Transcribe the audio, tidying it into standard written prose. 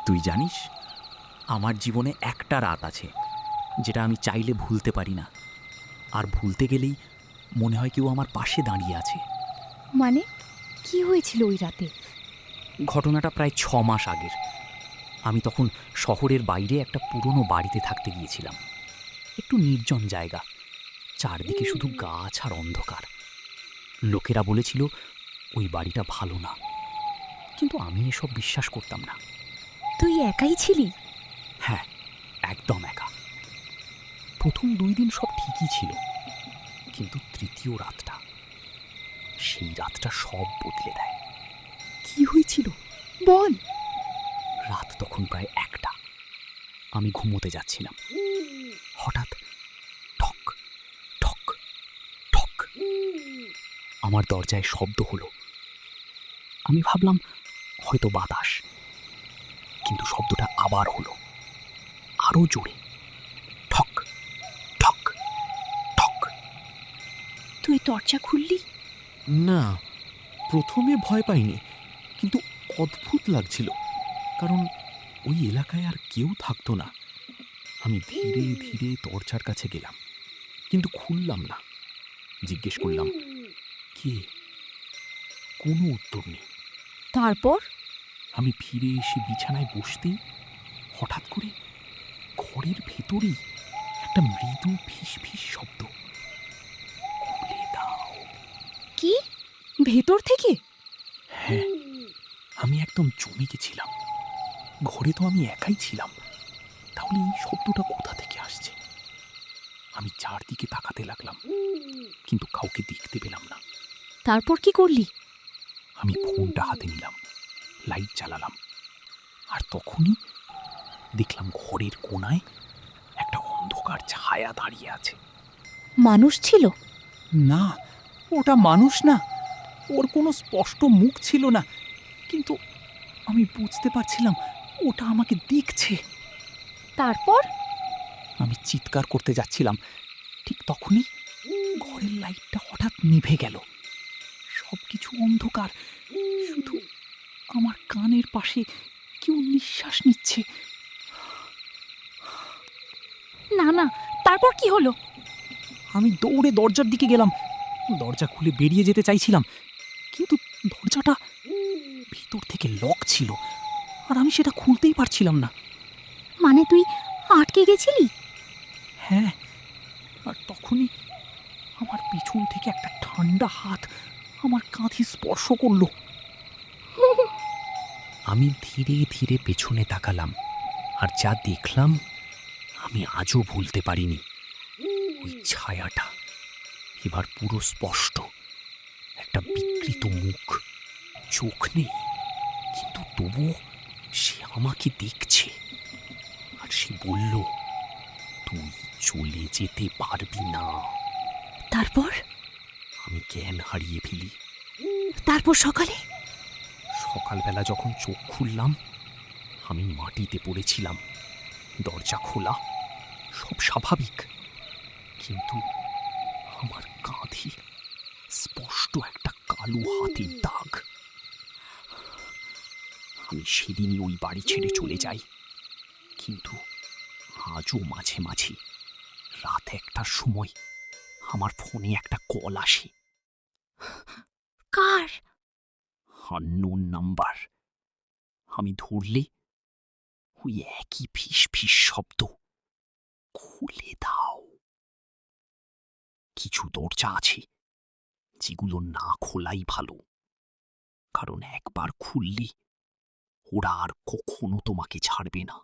তুই জানিস, আমার জীবনে একটা রাত আছে যেটা আমি চাইলে ভুলতে পারি না। আর ভুলতে গেলেই মনে হয় কেউ আমার পাশে দাঁড়িয়ে আছে। মানে কি হয়েছিল ওই রাতে? ঘটনাটা প্রায় 6 মাস আগের। আমি তখন শহরের বাইরে একটা পুরনো বাড়িতে থাকতে গিয়েছিলাম। একটু নির্জন জায়গা, চারদিকে শুধু গাছ আর অন্ধকার। লোকেরা বলেছিল ওই বাড়িটা ভালো না, কিন্তু আমি এসব বিশ্বাস করতাম না। তুই একাই ছিলি? হ্যাঁ, একদম একা। প্রথম 2 দিন সব ঠিকই ছিল, কিন্তু তৃতীয় রাতটা, সেই রাতটা সব বদলে দেয়। কি হয়েছিল বল। রাত তখন প্রায় 1টা। আমি ঘুমোতে যাচ্ছিলাম। হঠাৎ ঠক ঠক ঠক আমার দরজায় শব্দ হলো। আমি ভাবলাম হয়তো বাতাস, কিন্তু শব্দটা আবার হলো, আরো জোরে। ঠক ঠক ঠক। তুই দরজা খুললি? না, প্রথমে ভয় পাইনি, কিন্তু অদ্ভুত লাগছিল, কারণ ওই এলাকায় আর কেউ থাকতো না। আমি ধীরে ধীরে দরজার কাছে গেলাম, কিন্তু খুললাম না। জিজ্ঞেস করলাম, কে? কোনো উত্তর নেই। তারপর? আমি ফিরে এসে বিছানায় বসতেই হঠাৎ করে ঘরের ভেতরেই একটা মৃদু ফিস ফিস শব্দ। খুলে দাও। কি? ভেতর থেকে? হ্যাঁ, আমি একদম জমে গেছিলাম। ঘরে তো আমি একাই ছিলাম, তাহলে এই শব্দটা কোথা থেকে আসছে? আমি চারদিকে তাকাতে লাগলাম, কিন্তু কাউকে দেখতে পেলাম না। তারপর কি করলি? আমি ফোনটা হাতে নিলাম, লাইট জ্বালালাম, আর তখনই দেখলাম ঘরের কোণায় একটা অন্ধকার ছায়া দাঁড়িয়ে আছে। মানুষ ছিল? না, ওটা মানুষ না। ওর কোনো স্পষ্ট মুখ ছিল না, কিন্তু আমি বুঝতে পারছিলাম ওটা আমাকে দেখছে। তারপর? আমি চিৎকার করতে যাচ্ছিলাম, ঠিক তখনই ঘরের লাইটটা হঠাৎ নিভে গেল। সবকিছু অন্ধকার, শুধু আমার কানের পাশে কেউ নিঃশ্বাস নিচ্ছে। না না, তারপর কি হলো? আমি দৌড়ে দরজার দিকে গেলাম। দরজা খুলে বেরিয়ে যেতে চাইছিলাম, কিন্তু দরজাটা ভিতর থেকে লক ছিল, আর আমি সেটা খুলতেই পারছিলাম না। মানে তুই আটকে গেছিলি? হ্যাঁ, আর তখনই আমার পিছন থেকে একটা ঠান্ডা হাত আমার কাঁধে স্পর্শ করলো। আমি ধীরে ধীরে পেছনে তাকালাম, আর যা দেখলাম আমি আজও ভুলতে পারিনি। ওই ছায়াটা এবার পুরো স্পষ্ট, একটা বিকৃত মুখ, চোখ নেই, কিন্তু তবুও সে আমাকে দেখছে। আর সে বলল, তুই চলে যেতে পারবি না। তারপর? আমি জ্ঞান হারিয়ে ফেলি। তারপর সকালে? সকালবেলা যখন চোখ খুললাম, আমি মাটিতে পড়েছিলাম, দরজা খোলা, সব স্বাভাবিক, কিন্তু আমার কাঁধে স্পষ্ট একটা কালো হাতের দাগ। আমি সেদিনই ওই বাড়ি ছেড়ে চলে যাই, কিন্তু আজও মাঝে মাঝে রাত 1টার সময় আমার ফোনে একটা কল আসে। কার? Unknown number. আমি ধরলে ওই একই ফিস ফিস শব্দ, খুলে দাও। কিছু দরজা আছে যেগুলো না খোলাই ভালো, কারণ একবার খুললে ওরা আর কখনো তোমাকে ছাড়বে না।